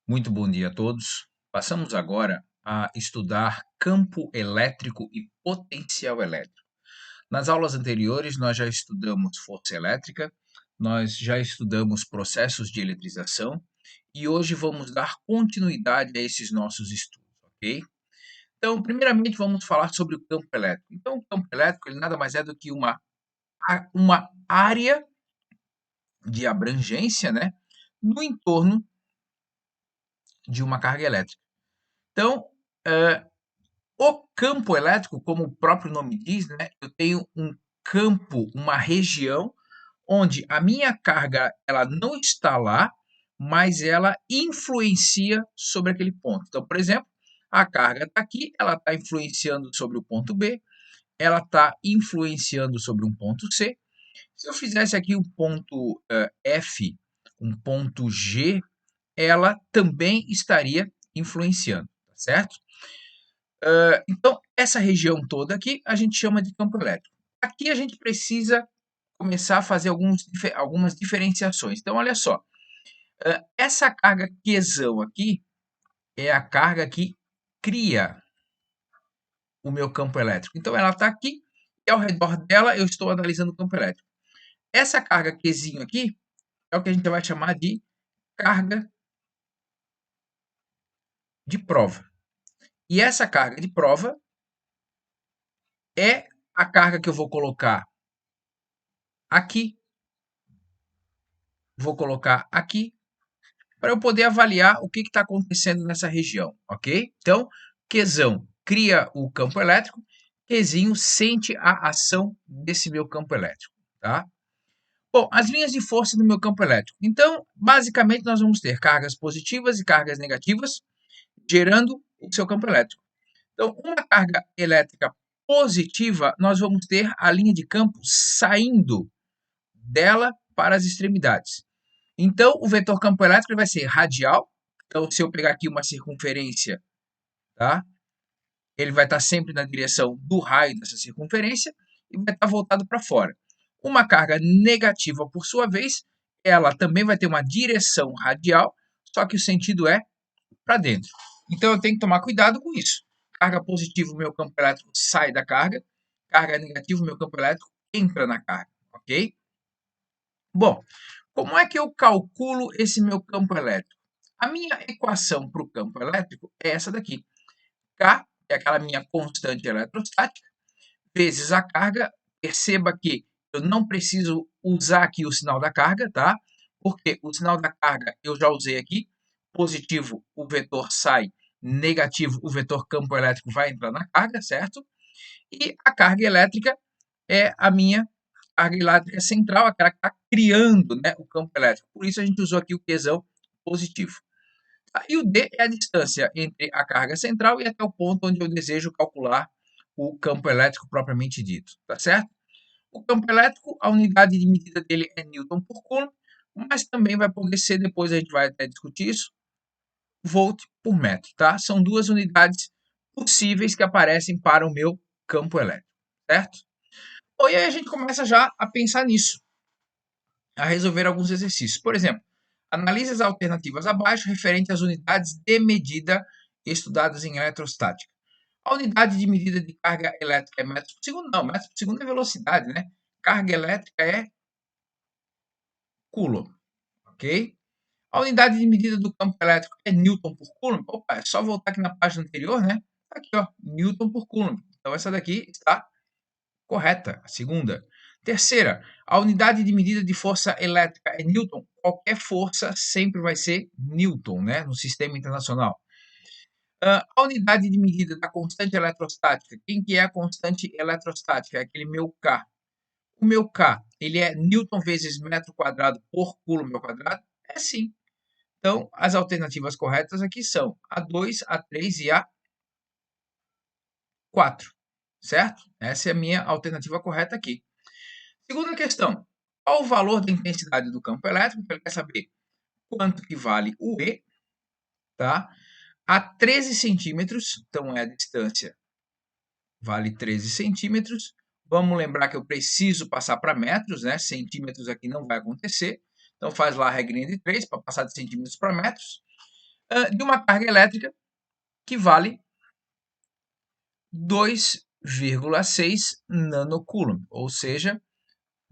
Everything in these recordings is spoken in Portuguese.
Muito bom dia a todos. Passamos agora a estudar campo elétrico e potencial elétrico. Nas aulas anteriores, nós já estudamos força elétrica, nós já estudamos processos de eletrização e hoje vamos dar continuidade a esses nossos estudos, ok? Então, primeiramente, vamos falar sobre o campo elétrico. Então, o campo elétrico ele nada mais é do que uma área de abrangência, né, no entorno de uma carga elétrica. Então, o campo elétrico, como o próprio nome diz, né, eu tenho um campo, uma região onde a minha carga ela não está lá, mas ela influencia sobre aquele ponto. Então, por exemplo, a carga está aqui, ela está influenciando sobre o ponto B, ela está influenciando sobre um ponto C. Se eu fizesse aqui um ponto F, um ponto G, ela também estaria influenciando, tá certo? Então, essa região toda aqui a gente chama de campo elétrico. Aqui a gente precisa começar a fazer algumas diferenciações. Então, olha só, essa carga Qzão aqui é a carga que cria o meu campo elétrico. Então, ela está aqui e ao redor dela eu estou analisando o campo elétrico. Essa carga Qzinho aqui é o que a gente vai chamar de carga de prova. E essa carga de prova é a carga que eu vou colocar aqui, vou colocar aqui, para eu poder avaliar o que está acontecendo nessa região, ok? Então, Qzão cria o campo elétrico, Qzinho sente a ação desse meu campo elétrico, tá? Bom, as linhas de força do meu campo elétrico. Então, basicamente, nós vamos ter cargas positivas e cargas negativas gerando o seu campo elétrico. Então, uma carga elétrica positiva, nós vamos ter a linha de campo saindo dela para as extremidades. Então, o vetor campo elétrico vai ser radial. Então, se eu pegar aqui uma circunferência, tá? Ele vai estar sempre na direção do raio dessa circunferência e vai estar voltado para fora. Uma carga negativa, por sua vez, ela também vai ter uma direção radial, só que o sentido é para dentro. Então, eu tenho que tomar cuidado com isso. Carga positiva, o meu campo elétrico sai da carga. Carga negativa, o meu campo elétrico entra na carga, ok? Bom, como é que eu calculo esse meu campo elétrico? A minha equação para o campo elétrico é essa daqui. K é aquela minha constante eletrostática, vezes a carga. Perceba que eu não preciso usar aqui o sinal da carga, tá? Porque o sinal da carga eu já usei aqui. Positivo, o vetor sai. Negativo, o vetor campo elétrico vai entrar na carga, certo? E a carga elétrica é a minha carga elétrica central, aquela que está criando, né, o campo elétrico. Por isso a gente usou aqui o Qzão positivo. E o D é a distância entre a carga central e até o ponto onde eu desejo calcular o campo elétrico propriamente dito, tá certo? O campo elétrico, a unidade de medida dele é Newton por Coulomb, mas também vai poder ser, depois a gente vai até discutir isso, volt por metro, tá? São duas unidades possíveis que aparecem para o meu campo elétrico, certo? Bom, e aí a gente começa já a pensar nisso, a resolver alguns exercícios. Por exemplo, analise as alternativas abaixo referente às unidades de medida estudadas em eletrostática. A unidade de medida de carga elétrica é metros por segundo? Não, metros por segundo é velocidade, né? Carga elétrica é Coulomb, ok? A unidade de medida do campo elétrico é Newton por Coulomb? Opa, é só voltar aqui na página anterior, né? Aqui, ó, Newton por Coulomb. Então, essa daqui está correta, a segunda. Terceira, a unidade de medida de força elétrica é Newton. Qualquer força sempre vai ser Newton, né, no sistema internacional. A unidade de medida da constante eletrostática. Quem que é a constante eletrostática? É aquele meu K. O meu K, ele é Newton vezes metro quadrado por Coulomb ao quadrado? É sim. Então, as alternativas corretas aqui são a 2, a 3 e a 4, certo? Essa é a minha alternativa correta aqui. Segunda questão, qual o valor da intensidade do campo elétrico? Ele quer saber quanto que vale o E, tá? A 13 centímetros, então é a distância, vale 13 centímetros. Vamos lembrar que eu preciso passar para metros, né? Centímetros aqui não vai acontecer. Então faz lá a regrinha de 3 para passar de centímetros para metros. de uma carga elétrica que vale 2,6 nanocoulomb, ou seja,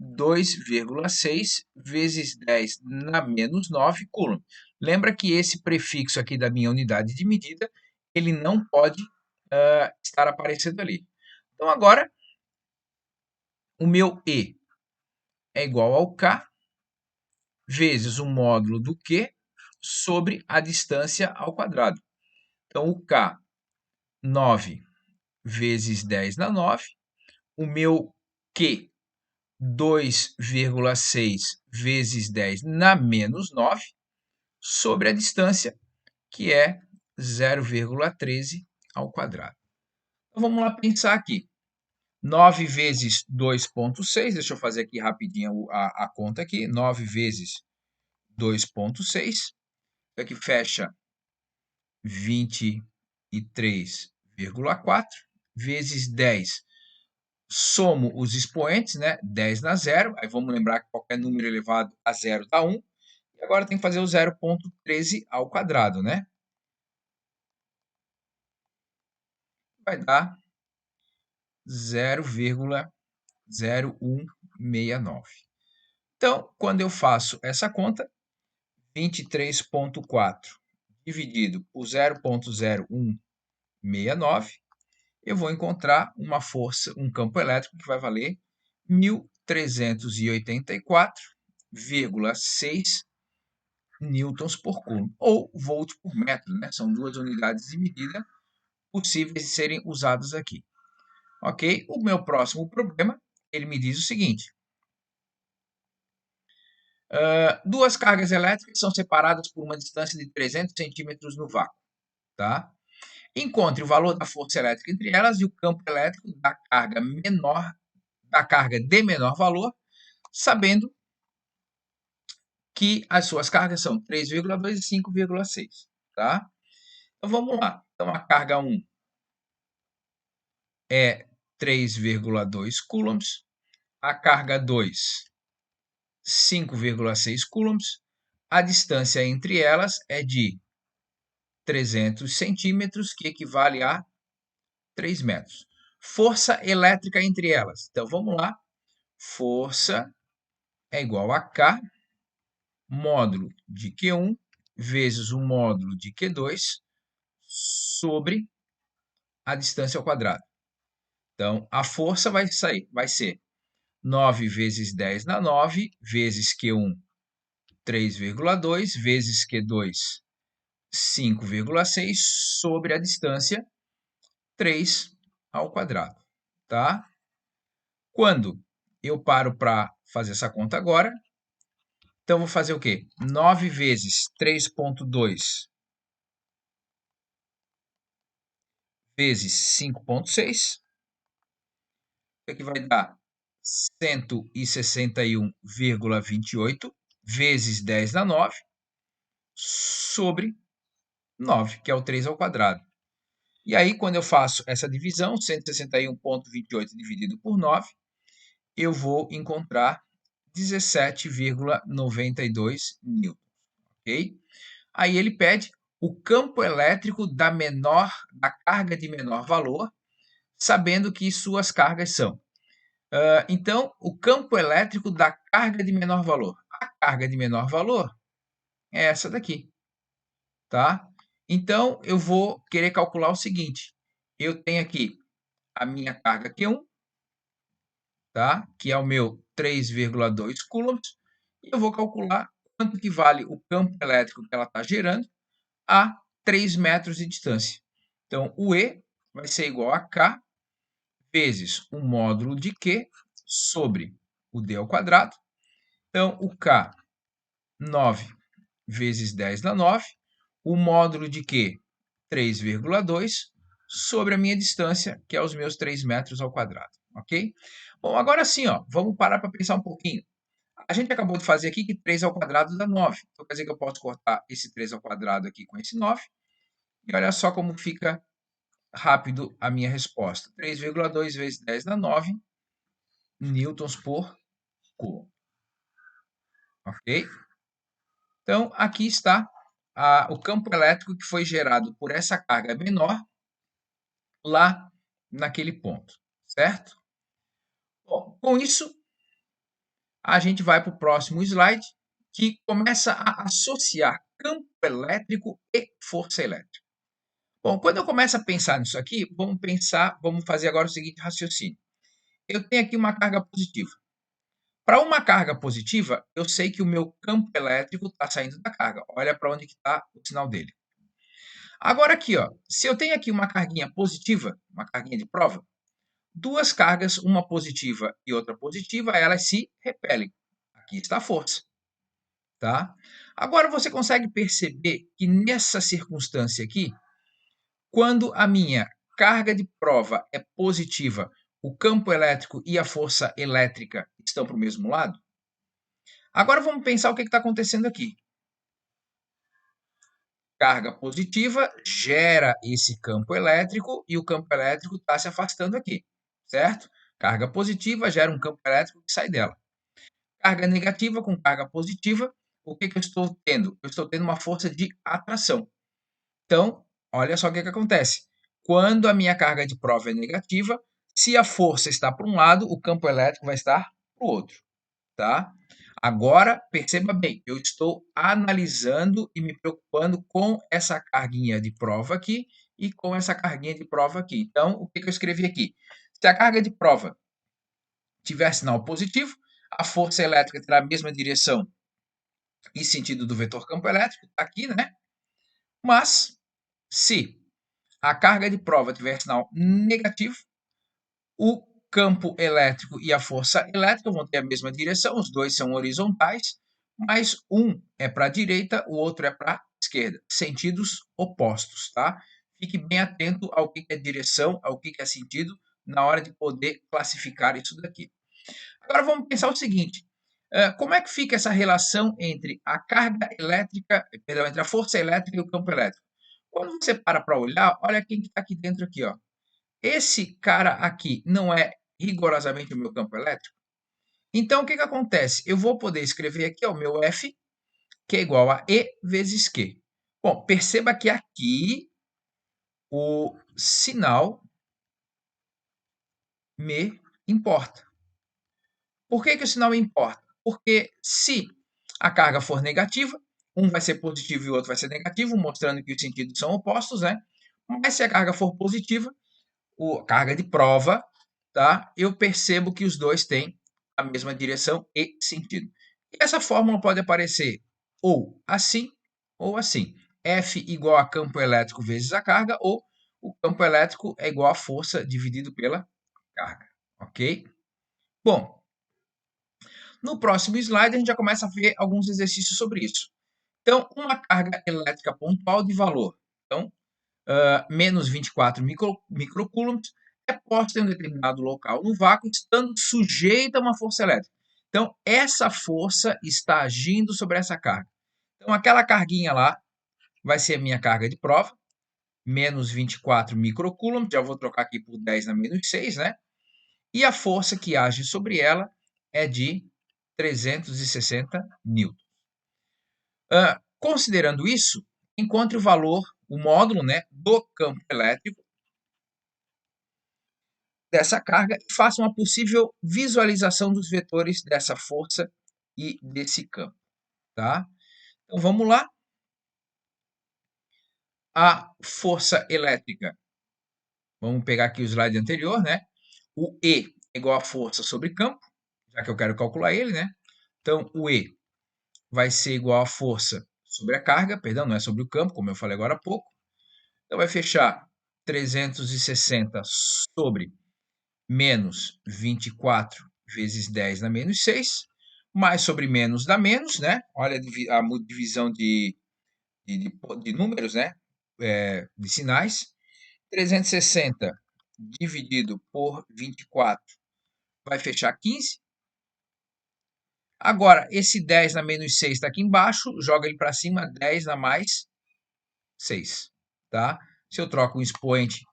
2,6 vezes 10 na menos 9 coulomb. Lembra que esse prefixo aqui da minha unidade de medida, ele não pode estar aparecendo ali. Então, agora, o meu E é igual ao K vezes o módulo do Q sobre a distância ao quadrado. Então, o K, 9 vezes 10 na 9. O meu Q, 2,6 vezes 10 na menos 9, sobre a distância, que é 0,13 ao quadrado. Então, vamos lá pensar aqui. 9 vezes 2,6, deixa eu fazer aqui rapidinho a conta aqui. 9 vezes 2,6, aqui fecha 23,4, vezes 10. Somo os expoentes, né? 10 na 0, aí vamos lembrar que qualquer número elevado a 0 dá 1. E agora tem que fazer o 0,13 ao quadrado, né? Vai dar 0,0169. Então, quando eu faço essa conta, 23,4 dividido por 0,0169, eu vou encontrar uma força, um campo elétrico que vai valer 1.384,6 newtons por coulomb, ou volt por metro, né? São duas unidades de medida possíveis de serem usadas aqui. Ok? O meu próximo problema, ele me diz o seguinte. Duas cargas elétricas são separadas por uma distância de 300 centímetros no vácuo. Tá? Encontre o valor da força elétrica entre elas e o campo elétrico da carga de menor valor, sabendo que as suas cargas são 3,2 e 5,6. Tá? Então vamos lá. Então a carga 1 é 3,2 coulombs, a carga 2, 5,6 coulombs, a distância entre elas é de 300 centímetros, que equivale a 3 metros. Força elétrica entre elas. Então, vamos lá. Força é igual a K, módulo de Q1, vezes o módulo de Q2, sobre a distância ao quadrado. Então, a força vai ser 9 vezes 10 na 9, vezes Q1, 3,2, vezes Q2, 5,6, sobre a distância, 3 ao quadrado. Tá? Quando eu paro para fazer essa conta agora, então vou fazer o quê? 9 vezes 3,2 vezes 5,6, que vai dar 161,28 vezes 10 na 9, sobre 9, que é o 3 ao quadrado. E aí, quando eu faço essa divisão, 161,28 dividido por 9, eu vou encontrar 17,92 newtons, ok? Aí ele pede o campo elétrico da carga de menor valor, sabendo que suas cargas são. Então, o campo elétrico da carga de menor valor. A carga de menor valor é essa daqui, tá? Então, eu vou querer calcular o seguinte. Eu tenho aqui a minha carga Q1, tá? Que é o meu 3,2 coulombs, e eu vou calcular quanto que vale o campo elétrico que ela está gerando a 3 metros de distância. Então, o E vai ser igual a K vezes o módulo de Q sobre o D ao quadrado. Então, o K, 9 vezes 10 na 9, o módulo de Q, 3,2, sobre a minha distância, que é os meus 3 metros ao quadrado, ok? Bom, agora sim, ó, vamos parar para pensar um pouquinho. A gente acabou de fazer aqui que 3 ao quadrado dá 9. Então, quer dizer que eu posso cortar esse 3 ao quadrado aqui com esse 9. E olha só como fica rápido a minha resposta. 3,2 vezes 10 na 9 newtons por coulomb. Ok? Então, aqui está o campo elétrico que foi gerado por essa carga menor lá naquele ponto, certo? Bom, com isso, a gente vai para o próximo slide, que começa a associar campo elétrico e força elétrica. Bom, quando eu começo a pensar nisso aqui, vamos fazer agora o seguinte raciocínio. Eu tenho aqui uma carga positiva. Para uma carga positiva, eu sei que o meu campo elétrico está saindo da carga. Olha para onde está o sinal dele. Agora aqui, ó, se eu tenho aqui uma carguinha positiva, uma carguinha de prova, duas cargas, uma positiva e outra positiva, elas se repelem. Aqui está a força, tá? Agora você consegue perceber que nessa circunstância aqui, quando a minha carga de prova é positiva, o campo elétrico e a força elétrica estão para o mesmo lado? Agora vamos pensar o que está acontecendo aqui. Carga positiva gera esse campo elétrico e o campo elétrico está se afastando aqui, certo? Carga positiva gera um campo elétrico que sai dela. Carga negativa com carga positiva, o que eu estou tendo? Eu estou tendo uma força de atração. Então, olha só o que acontece. Quando a minha carga de prova é negativa, se a força está para um lado, o campo elétrico vai estar para o outro, tá? Agora, perceba bem, eu estou analisando e me preocupando com essa carguinha de prova aqui e com essa carguinha de prova aqui. Então, o que eu escrevi aqui? Se a carga de prova tiver sinal positivo, a força elétrica terá a mesma direção e sentido do vetor campo elétrico, aqui, né? Mas, se a carga de prova tiver sinal negativo, o campo elétrico e a força elétrica vão ter a mesma direção, os dois são horizontais, mas um é para a direita, o outro é para a esquerda, sentidos opostos, tá? Fique bem atento ao que é direção, ao que é sentido, na hora de poder classificar isso daqui. Agora vamos pensar o seguinte, como é que fica essa relação entre a carga elétrica, perdão, entre a força elétrica e o campo elétrico? Quando você para olhar, olha quem que está aqui dentro aqui, ó. Esse cara aqui não é rigorosamente o meu campo elétrico? Então, o que acontece? Eu vou poder escrever aqui ó, o meu F, que é igual a E vezes Q. Bom, perceba que aqui o sinal me importa. Por que o sinal importa? Porque se a carga for negativa, um vai ser positivo e o outro vai ser negativo, mostrando que os sentidos são opostos, né? Mas se a carga for positiva, a carga de prova, tá? Eu percebo que os dois têm a mesma direção e sentido. E essa fórmula pode aparecer ou assim ou assim. F igual a campo elétrico vezes a carga, ou o campo elétrico é igual a força dividido pela carga, ok? Bom, no próximo slide a gente já começa a ver alguns exercícios sobre isso. Então, uma carga elétrica pontual de valor, então, menos 24 microcoulombs, é posta em um determinado local no vácuo, estando sujeita a uma força elétrica. Então, essa força está agindo sobre essa carga. Então, aquela carguinha lá vai ser a minha carga de prova, menos 24 microcoulombs, já vou trocar aqui por 10 na menos 6, né? E a força que age sobre ela é de 360 newtons. Considerando isso, encontre o valor, o módulo, né, do campo elétrico dessa carga e faça uma possível visualização dos vetores dessa força e desse campo, tá? Então vamos lá. A força elétrica. Vamos pegar aqui o slide anterior, né? O E é igual a força sobre campo, já que eu quero calcular ele, né? Então o E vai ser igual a força sobre a carga, perdão, não é sobre o campo, como eu falei agora há pouco. Então vai fechar 360 sobre menos 24 vezes 10 na menos 6, mais sobre menos dá menos, né? Olha a divisão de números, né? De sinais. 360 dividido por 24 vai fechar 15. Agora, esse 10 na menos 6 está aqui embaixo, joga ele para cima, 10 na mais 6, tá? Se eu troco o expoente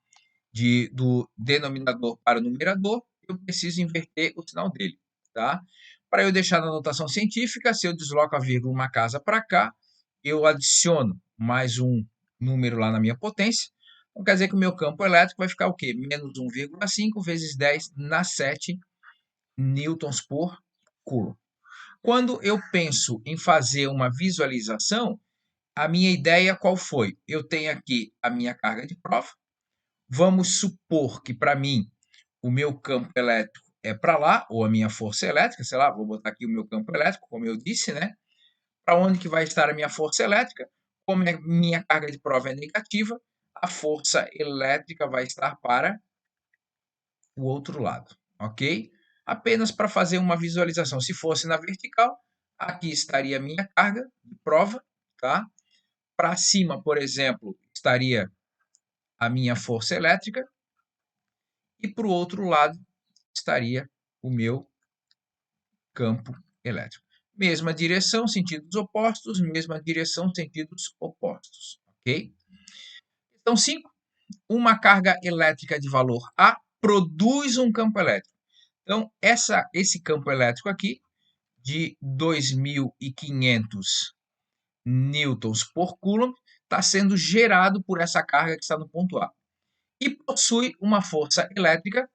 do denominador para o numerador, eu preciso inverter o sinal dele, tá? Para eu deixar na notação científica, se eu desloco a vírgula uma casa para cá, eu adiciono mais um número lá na minha potência. Então, quer dizer que o meu campo elétrico vai ficar o quê? Menos 1,5 vezes 10 na 7 newtons por coulomb. Quando eu penso em fazer uma visualização, a minha ideia qual foi? Eu tenho aqui a minha carga de prova. Vamos supor que para mim o meu campo elétrico é para lá, ou a minha força elétrica, sei lá, vou botar aqui o meu campo elétrico, como eu disse, né? Para onde que vai estar a minha força elétrica? Como a minha carga de prova é negativa, a força elétrica vai estar para o outro lado, ok? Apenas para fazer uma visualização. Se fosse na vertical, aqui estaria a minha carga de prova, tá? Para cima, por exemplo, estaria a minha força elétrica e para o outro lado estaria o meu campo elétrico. Mesma direção, sentidos opostos, mesma direção, sentidos opostos, ok? Questão 5. Uma carga elétrica de valor A produz um campo elétrico. Então, esse campo elétrico aqui, de 2.500 newtons por coulomb, está sendo gerado por essa carga que está no ponto A. E possui uma força elétrica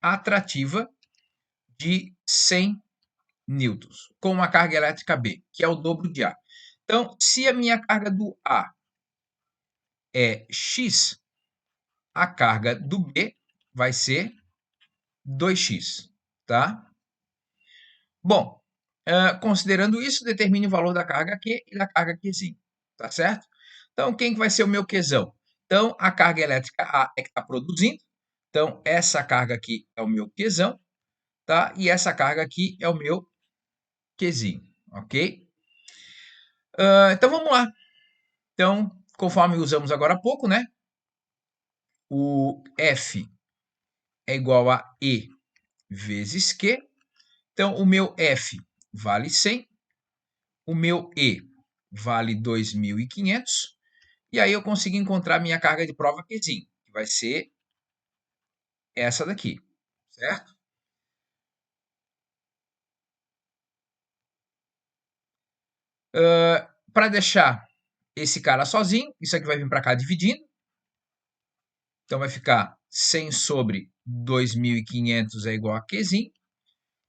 atrativa de 100 newtons, com uma carga elétrica B, que é o dobro de A. Então, se a minha carga do A é X, a carga do B vai ser 2x, tá? Bom, considerando isso, determine o valor da carga Q e da carga Qzinho, tá certo? Então, quem que vai ser o meu Qzão? Então, a carga elétrica A é que está produzindo. Então, essa carga aqui é o meu Qzão, tá? E essa carga aqui é o meu Qzinho, ok? Então, vamos lá. Então, conforme usamos agora há pouco, né? O F é igual a E vezes Q. Então, o meu F vale 100, o meu E vale 2.500, e aí eu consigo encontrar minha carga de prova Qzinho, que vai ser essa daqui, certo? Para deixar esse cara sozinho, isso aqui vai vir para cá dividindo. Então, vai ficar 100 sobre 2.500 é igual a Qzinho.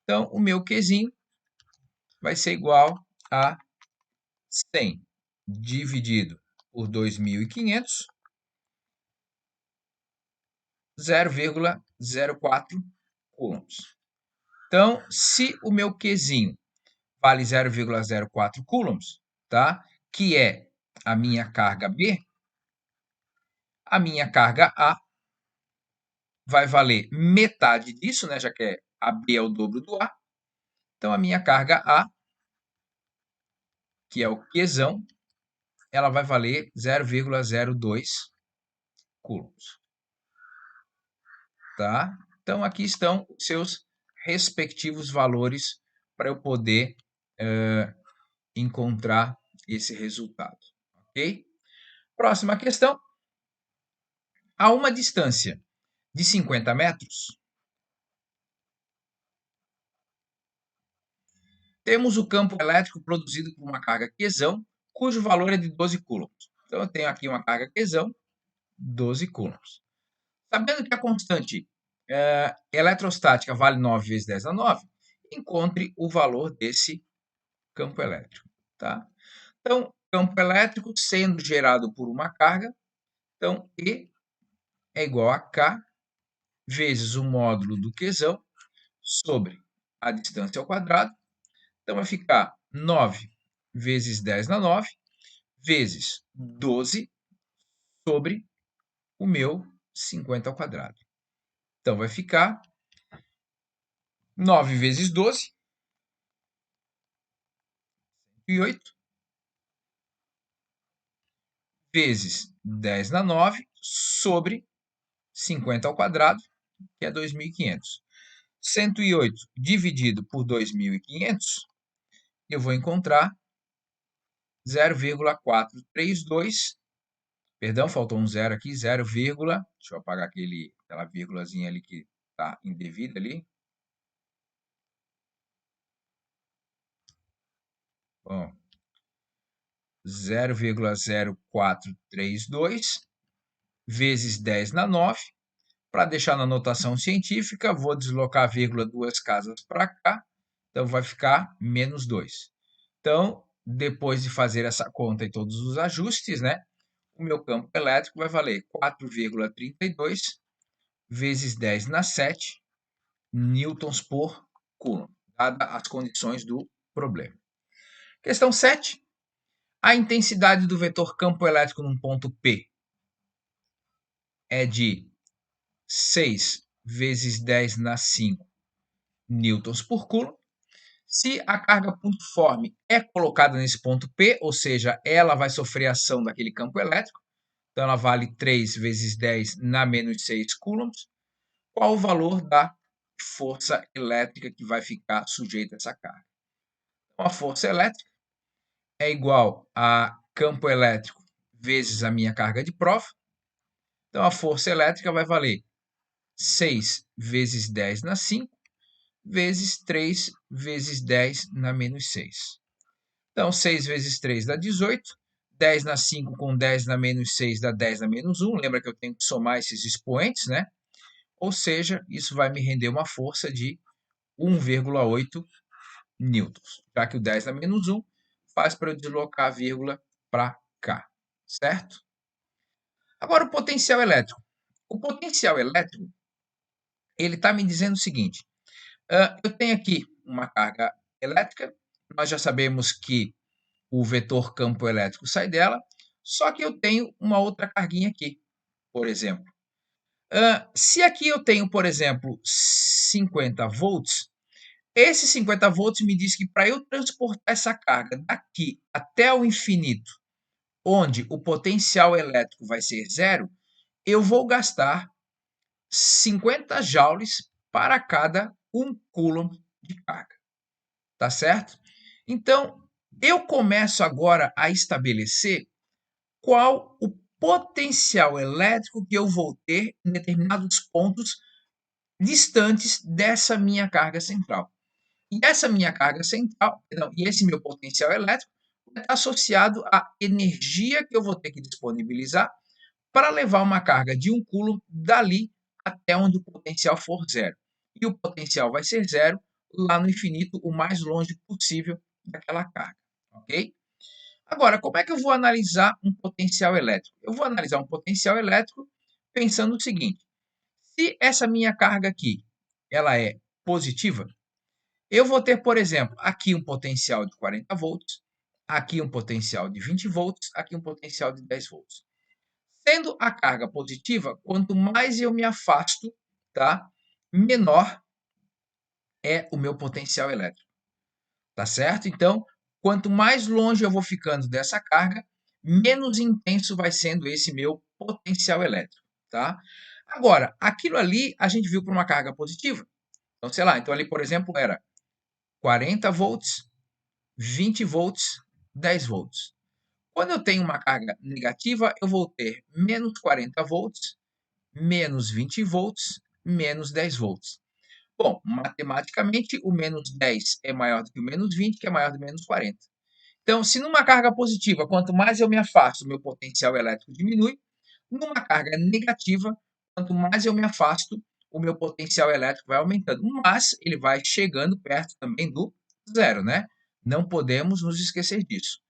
Então, o meu Qzinho vai ser igual a 100 dividido por 2.500, 0,04 coulombs. Então, se o meu Qzinho vale 0,04 coulombs, tá? Que é a minha carga B, a minha carga A vai valer metade disso, né? Já que a B é o dobro do A. Então, a minha carga A, que é o Qzão, ela vai valer 0,02 coulombs, tá? Então, aqui estão os seus respectivos valores para eu poder encontrar esse resultado, ok? Próxima questão. A uma distância de 50 metros, temos o campo elétrico produzido por uma carga Qzão, cujo valor é de 12 coulombs. Então, eu tenho aqui uma carga Qzão, 12 coulombs. Sabendo que a constante eletrostática vale 9 vezes 10 a 9, encontre o valor desse campo elétrico, tá? Então, campo elétrico sendo gerado por uma carga, então E é igual a K vezes o módulo do Qzão sobre a distância ao quadrado. Então, vai ficar 9 vezes 10 na 9, vezes 12 sobre o meu 50 ao quadrado. Então, vai ficar 9 vezes 12, 108, vezes 10 na 9, sobre 50 ao quadrado, que é 2.500. 108 dividido por 2.500, eu vou encontrar 0,432. Perdão, faltou um zero aqui, 0, deixa eu apagar aquela vírgulazinha ali que está indevida ali. Bom, 0,0432 vezes 10 na 9. Para deixar na notação científica, vou deslocar a vírgula duas casas para cá, então vai ficar menos 2. Então, depois de fazer essa conta e todos os ajustes, né, o meu campo elétrico vai valer 4,32 vezes 10 na 7 newtons por coulomb, dadas as condições do problema. Questão 7. A intensidade do vetor campo elétrico num ponto P é de 6 vezes 10 na 5 newtons por coulomb. Se a carga pontiforme é colocada nesse ponto P, ou seja, ela vai sofrer ação daquele campo elétrico, então ela vale 3 vezes 10 na menos 6 coulombs, qual o valor da força elétrica que vai ficar sujeita a essa carga? Então, a força elétrica é igual a campo elétrico vezes a minha carga de prova. Então, a força elétrica vai valer 6 vezes 10 na 5, vezes 3 vezes 10 na menos 6. Então, 6 vezes 3 dá 18. 10 na 5 com 10 na menos 6 dá 10 na menos 1. Lembra que eu tenho que somar esses expoentes, né? Ou seja, isso vai me render uma força de 1,8 newtons. Já que o 10 na menos 1 faz para eu deslocar a vírgula para cá, certo? Agora, o potencial elétrico. O potencial elétrico, ele está me dizendo o seguinte. Eu tenho aqui uma carga elétrica. Nós já sabemos que o vetor campo elétrico sai dela, só que eu tenho uma outra carguinha aqui, por exemplo. Se aqui eu tenho, por exemplo, 50 volts, esses 50 volts me diz que para eu transportar essa carga daqui até o infinito, onde o potencial elétrico vai ser zero, eu vou gastar 50 joules para cada 1 coulomb de carga. Tá certo? Então, eu começo agora a estabelecer qual o potencial elétrico que eu vou ter em determinados pontos distantes dessa minha carga central. E essa minha carga central, e esse meu potencial elétrico, vai estar associado à energia que eu vou ter que disponibilizar para levar uma carga de 1 coulomb dali até onde o potencial for zero. E o potencial vai ser zero lá no infinito, o mais longe possível daquela carga. Ok? Agora, como é que eu vou analisar um potencial elétrico? Eu vou analisar um potencial elétrico pensando o seguinte: se essa minha carga aqui ela é positiva, eu vou ter, por exemplo, aqui um potencial de 40 volts, aqui um potencial de 20 volts, aqui um potencial de 10 volts. Sendo a carga positiva, quanto mais eu me afasto, tá, menor é o meu potencial elétrico. Tá certo? Então, quanto mais longe eu vou ficando dessa carga, menos intenso vai sendo esse meu potencial elétrico, tá? Agora, aquilo ali a gente viu para uma carga positiva. Então, sei lá, então ali, por exemplo, era 40 volts, 20 volts, 10 volts. Quando eu tenho uma carga negativa, eu vou ter menos 40 volts, menos 20 volts, menos 10 volts. Bom, matematicamente, o menos 10 é maior do que o menos 20, que é maior do que o menos 40. Então, se numa carga positiva, quanto mais eu me afasto, meu potencial elétrico diminui. Numa carga negativa, quanto mais eu me afasto, o meu potencial elétrico vai aumentando. Mas ele vai chegando perto também do zero, né? Não podemos nos esquecer disso.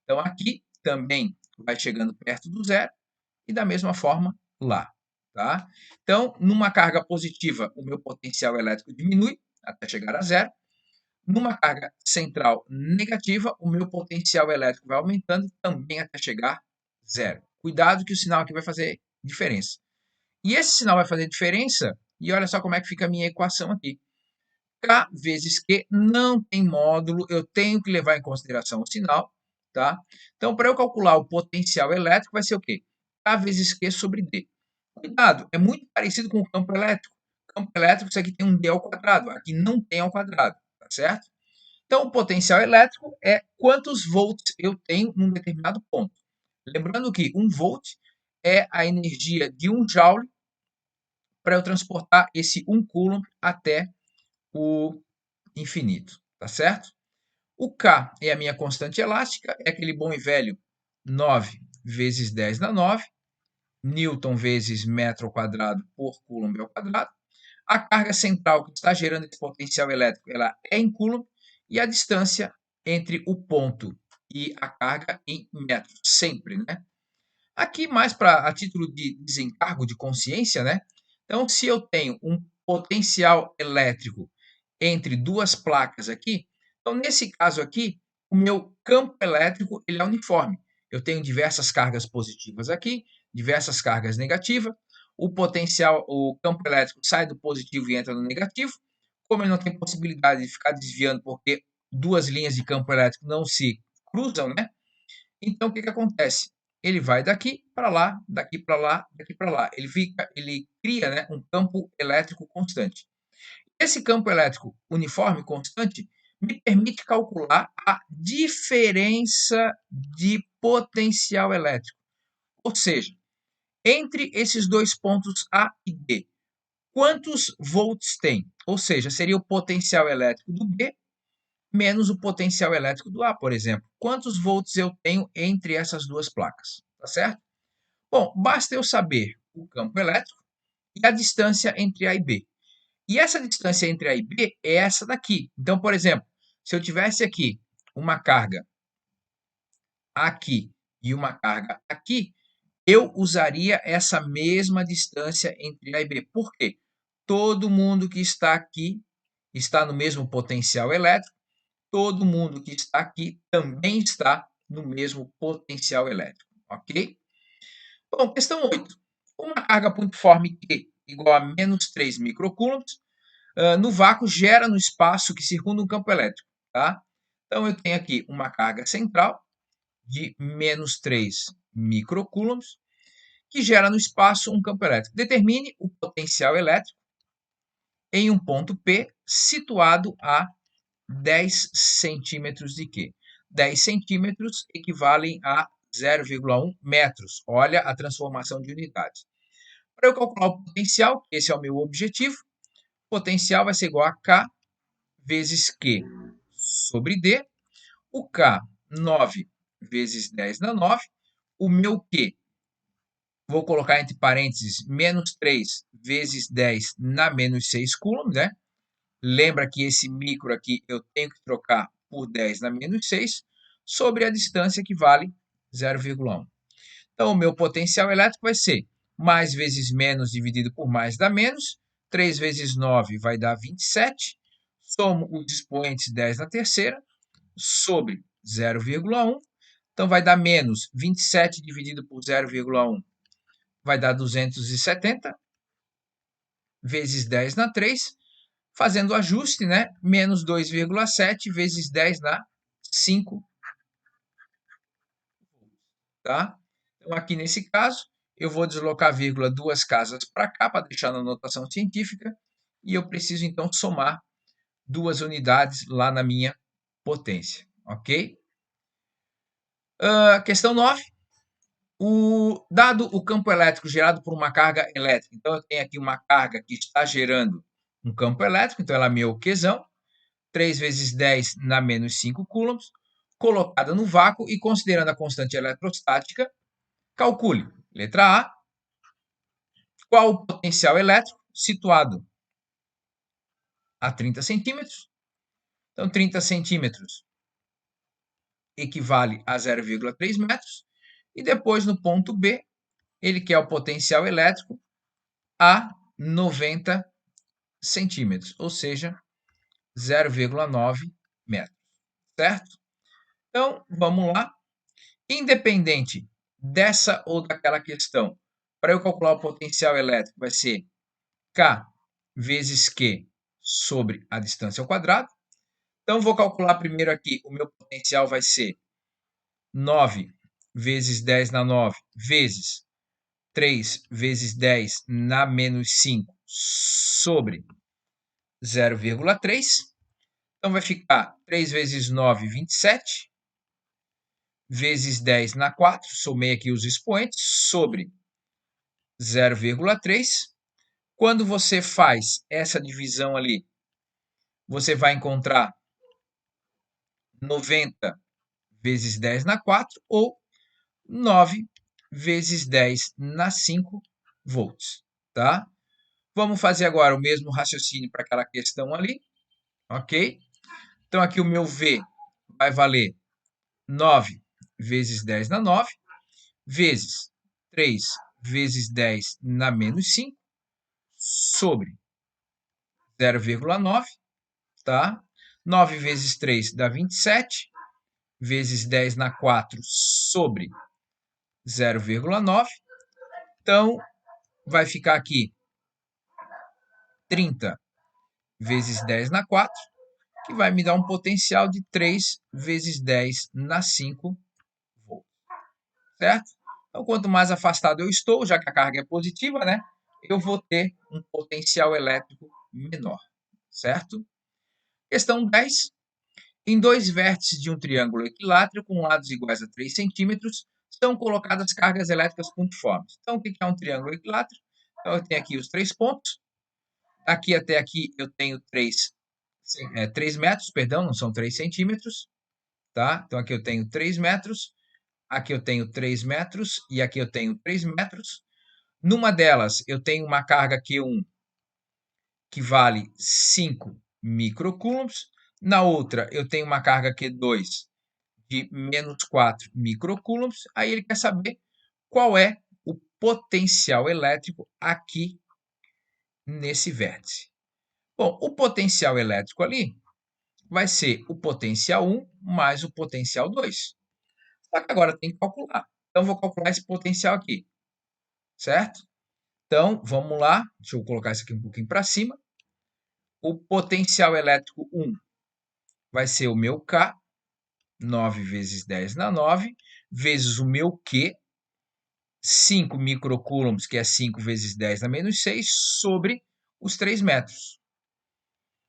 Então, aqui também vai chegando perto do zero e da mesma forma lá. Tá? Então, numa carga positiva, o meu potencial elétrico diminui até chegar a zero. Numa carga central negativa, o meu potencial elétrico vai aumentando também até chegar a zero. Cuidado que o sinal aqui vai fazer diferença. E esse sinal vai fazer diferença, e olha só como é que fica a minha equação aqui. K vezes Q não tem módulo, eu tenho que levar em consideração o sinal, tá? Então, para eu calcular o potencial elétrico, vai ser o quê? K vezes Q sobre D. Cuidado, é muito parecido com o campo elétrico. Campo elétrico, isso aqui tem um D ao quadrado, aqui não tem ao quadrado, tá certo? Então, o potencial elétrico é quantos volts eu tenho num determinado ponto. Lembrando que 1 volt é a energia de 1 joule para eu transportar esse 1 coulomb até o infinito, tá certo? O K é a minha constante elástica, é aquele bom e velho 9 vezes 10 na 9, Newton vezes metro ao quadrado por Coulomb ao quadrado. A carga central que está gerando esse potencial elétrico, ela é em Coulomb, e a distância entre o ponto e a carga em metros, sempre, né? Aqui mais a título de desencargo de consciência, né? Então, se eu tenho um potencial elétrico entre duas placas aqui, então nesse caso aqui, o meu campo elétrico ele é uniforme. Eu tenho diversas cargas positivas aqui, diversas cargas negativas. O potencial, o campo elétrico sai do positivo e entra no negativo. Como ele não tem possibilidade de ficar desviando porque duas linhas de campo elétrico não se cruzam, né? Então, o que acontece? Ele vai daqui para lá, daqui para lá, daqui para lá. Ele cria, né, um campo elétrico constante. Esse campo elétrico uniforme constante me permite calcular a diferença de potencial elétrico. Ou seja, entre esses dois pontos A e B, quantos volts tem? Ou seja, seria o potencial elétrico do B menos o potencial elétrico do A, por exemplo. Quantos volts eu tenho entre essas duas placas, tá certo? Bom, basta eu saber o campo elétrico e a distância entre A e B. E essa distância entre A e B é essa daqui. Então, por exemplo, se eu tivesse aqui uma carga aqui e uma carga aqui, eu usaria essa mesma distância entre A e B. Por quê? Todo mundo que está aqui está no mesmo potencial elétrico, todo mundo que está aqui também está no mesmo potencial elétrico, ok? Bom, questão 8. Uma carga pontiforme Q igual a menos 3 microcoulombs no vácuo gera no espaço que circunda um campo elétrico, tá? Então, eu tenho aqui uma carga central de menos 3 microcoulombs que gera no espaço um campo elétrico. Determine o potencial elétrico em um ponto P situado a 10 centímetros de Q. 10 centímetros equivalem a 0,1 metros. Olha a transformação de unidades. Para eu calcular o potencial, esse é o meu objetivo, o potencial vai ser igual a K vezes Q sobre D. O K, 9 vezes 10 na 9. O meu Q, vou colocar entre parênteses, menos 3 vezes 10 na menos 6 coulomb, né? Lembra que esse micro aqui eu tenho que trocar por 10 na menos 6, sobre a distância que vale 0,1. Então, o meu potencial elétrico vai ser mais vezes menos dividido por mais dá menos. 3 vezes 9 vai dar 27. Somo os expoentes 10 na terceira, sobre 0,1. Então, vai dar menos 27 dividido por 0,1 vai dar 270, vezes 10 na 3. Fazendo o ajuste, né? Menos 2,7 vezes 10 na 5. Tá? Então, aqui nesse caso, eu vou deslocar a vírgula duas casas para cá, para deixar na notação científica, e eu preciso, então, somar duas unidades lá na minha potência, ok? Questão 9. Dado o campo elétrico gerado por uma carga elétrica, então eu tenho aqui uma carga que está gerando um campo elétrico, então ela é meu Qzão, 3 vezes 10 na menos 5 coulombs, colocada no vácuo e considerando a constante eletrostática, calcule, letra A, qual o potencial elétrico situado a 30 centímetros. Então, 30 centímetros equivale a 0,3 metros. E depois, no ponto B, ele quer o potencial elétrico a 90 centímetros, ou seja, 0,9 metros, certo? Então, vamos lá. Independente dessa ou daquela questão, para eu calcular o potencial elétrico, vai ser K vezes Q sobre a distância ao quadrado. Então, vou calcular primeiro aqui, o meu potencial vai ser 9 vezes 10 na 9, vezes 3 vezes 10 na menos 5, sobre 0,3. Então, vai ficar 3 vezes 9, 27, vezes 10 na 4, somei aqui os expoentes, sobre 0,3. Quando você faz essa divisão ali, você vai encontrar 90 vezes 10 na 4 ou 9 vezes 10 na 5 volts, tá? Vamos fazer agora o mesmo raciocínio para aquela questão ali, ok? Então, aqui o meu V vai valer 9 vezes 10 na 9, vezes 3 vezes 10 na menos 5, sobre 0,9, tá? 9 vezes 3 dá 27, vezes 10 na 4 sobre 0,9. Então, vai ficar aqui 30 vezes 10 na 4, que vai me dar um potencial de 3 vezes 10 na 5 volts, certo? Então, quanto mais afastado eu estou, já que a carga é positiva, né? Eu vou ter um potencial elétrico menor, certo? Questão 10. Em dois vértices de um triângulo equilátero com lados iguais a 3 centímetros, são colocadas cargas elétricas pontiformes. Então, o que é um triângulo equilátero? Então, eu tenho aqui os 3 pontos. Aqui até aqui eu tenho 3 metros, perdão, não são 3 centímetros. Tá? Então, aqui eu tenho 3 metros, aqui eu tenho 3 metros e aqui eu tenho 3 metros. Numa delas, eu tenho uma carga Q1 que vale 5 microcoulombs. Na outra, eu tenho uma carga Q2 de menos 4 microcoulombs. Aí ele quer saber qual é o potencial elétrico aqui nesse vértice. Bom, o potencial elétrico ali vai ser o potencial 1 mais o potencial 2. Só que agora tem que calcular. Então, vou calcular esse potencial aqui, certo? Então, vamos lá. Deixa eu colocar isso aqui um pouquinho para cima. O potencial elétrico 1 vai ser o meu K, 9 vezes 10 na 9, vezes o meu Q, 5 microcoulombs, que é 5 vezes 10 na menos 6, sobre os 3 metros.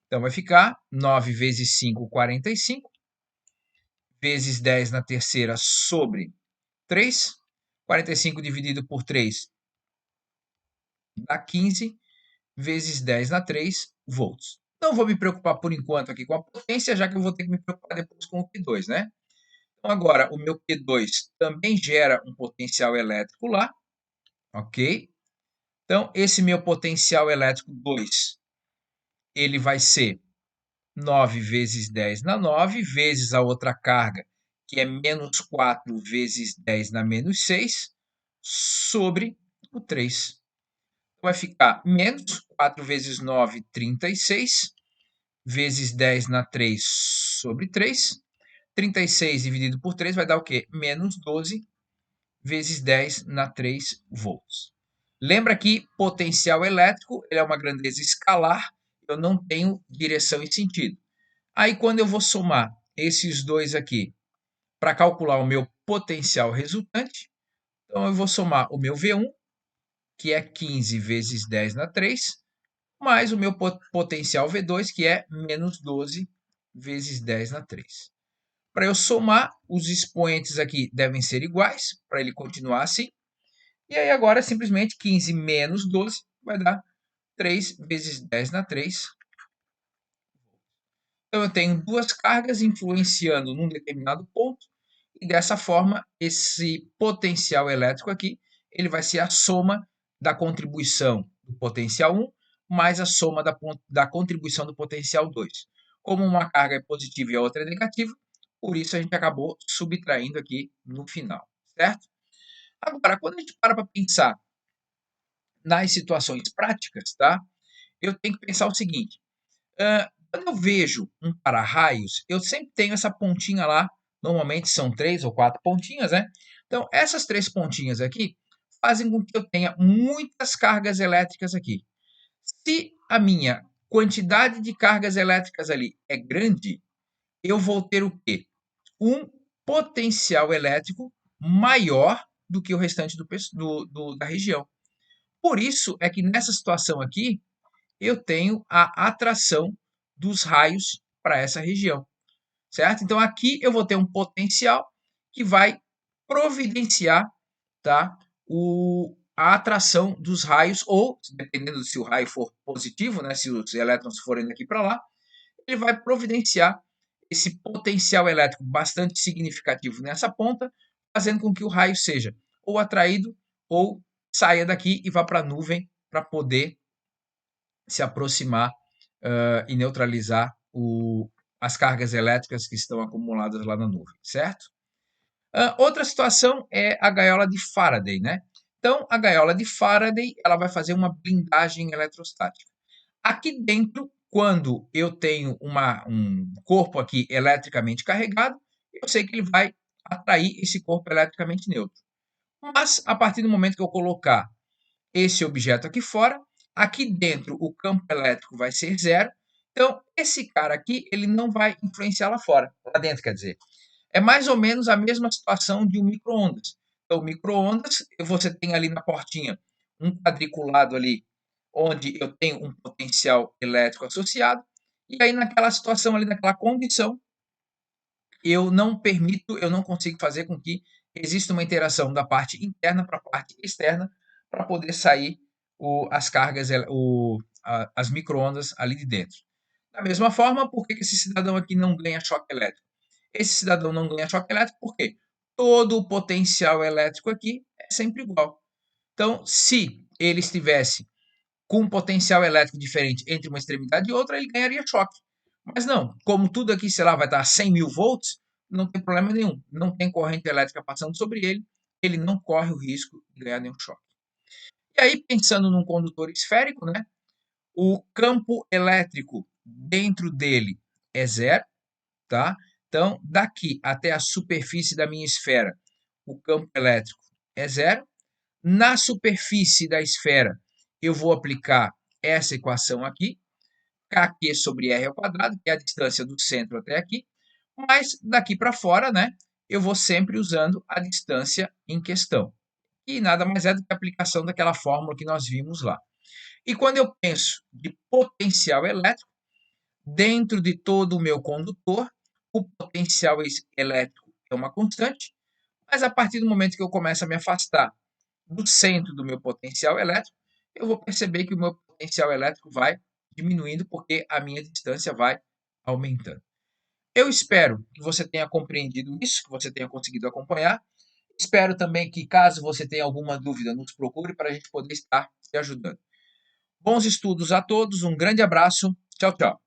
Então, vai ficar 9 vezes 5, 45, vezes 10 na terceira sobre 3. 45 dividido por 3 dá 15, vezes 10 na 3 volts. Não vou me preocupar por enquanto aqui com a potência, já que eu vou ter que me preocupar depois com o Q2, né? Então, agora, o meu Q2 também gera um potencial elétrico lá, ok? Então, esse meu potencial elétrico 2, ele vai ser 9 vezes 10 na 9, vezes a outra carga, que é menos 4 vezes 10 na menos 6, sobre o 3. Vai ficar menos 4 vezes 9, 36, vezes 10 na 3 sobre 3. 36 dividido por 3 vai dar o quê? Menos 12 vezes 10 na 3 volts. Lembra que potencial elétrico ele é uma grandeza escalar, eu não tenho direção e sentido. Aí, quando eu vou somar esses dois aqui para calcular o meu potencial resultante, então eu vou somar o meu V1, que é 15 vezes 10 na 3, mais o meu potencial V2, que é menos 12 vezes 10 na 3. Para eu somar, os expoentes aqui devem ser iguais, para ele continuar assim. E aí agora, simplesmente, 15 menos 12 vai dar 3 vezes 10 na 3. Então, eu tenho duas cargas influenciando num determinado ponto, e dessa forma, esse potencial elétrico aqui, ele vai ser a soma da contribuição do potencial 1 mais a soma da contribuição do potencial 2. Como uma carga é positiva e a outra é negativa, por isso a gente acabou subtraindo aqui no final, certo? Agora, quando a gente para pensar nas situações práticas, tá? Eu tenho que pensar o seguinte: quando eu vejo um para-raios, eu sempre tenho essa pontinha lá. Normalmente são 3 ou 4 pontinhas, né? Então, essas 3 pontinhas aqui fazem com que eu tenha muitas cargas elétricas aqui. Se a minha quantidade de cargas elétricas ali é grande, eu vou ter o quê? Um potencial elétrico maior do que o restante da região. Por isso é que nessa situação aqui, eu tenho a atração dos raios para essa região, certo? Então, aqui eu vou ter um potencial que vai providenciar, tá, a atração dos raios, ou, dependendo se o raio for positivo, né, se os elétrons forem daqui para lá, ele vai providenciar esse potencial elétrico bastante significativo nessa ponta, fazendo com que o raio seja ou atraído ou saia daqui e vá para a nuvem para poder se aproximar e neutralizar as cargas elétricas que estão acumuladas lá na nuvem, certo? Outra situação é a gaiola de Faraday, né? Então, a gaiola de Faraday ela vai fazer uma blindagem eletrostática. Aqui dentro, quando eu tenho um corpo aqui eletricamente carregado, eu sei que ele vai atrair esse corpo eletricamente neutro. Mas, a partir do momento que eu colocar esse objeto aqui fora, aqui dentro o campo elétrico vai ser zero, então esse cara aqui ele não vai influenciar lá fora, lá dentro quer dizer. É mais ou menos a mesma situação de um micro-ondas. Então, o micro-ondas, você tem ali na portinha um quadriculado ali, onde eu tenho um potencial elétrico associado, e aí naquela situação ali, naquela condição, eu não permito, eu não consigo fazer com que exista uma interação da parte interna para a parte externa para poder sair as cargas, as micro-ondas ali de dentro. Da mesma forma, por que esse cidadão aqui não ganha choque elétrico? Esse cidadão não ganha choque elétrico porque todo o potencial elétrico aqui é sempre igual. Então, se ele estivesse com um potencial elétrico diferente entre uma extremidade e outra, ele ganharia choque. Mas não, como tudo aqui, sei lá, vai estar a 100 mil volts, não tem problema nenhum. Não tem corrente elétrica passando sobre ele não corre o risco de ganhar nenhum choque. E aí, pensando num condutor esférico, né, o campo elétrico dentro dele é zero, tá? Então, daqui até a superfície da minha esfera, o campo elétrico é zero. Na superfície da esfera, eu vou aplicar essa equação aqui, kq sobre r ao quadrado, que é a distância do centro até aqui, mas daqui para fora, né, eu vou sempre usando a distância em questão. E nada mais é do que a aplicação daquela fórmula que nós vimos lá. E quando eu penso de potencial elétrico, dentro de todo o meu condutor, o potencial elétrico é uma constante, mas a partir do momento que eu começo a me afastar do centro do meu potencial elétrico, eu vou perceber que o meu potencial elétrico vai diminuindo porque a minha distância vai aumentando. Eu espero que você tenha compreendido isso, que você tenha conseguido acompanhar. Espero também que, caso você tenha alguma dúvida, nos procure para a gente poder estar te ajudando. Bons estudos a todos, um grande abraço, tchau, tchau.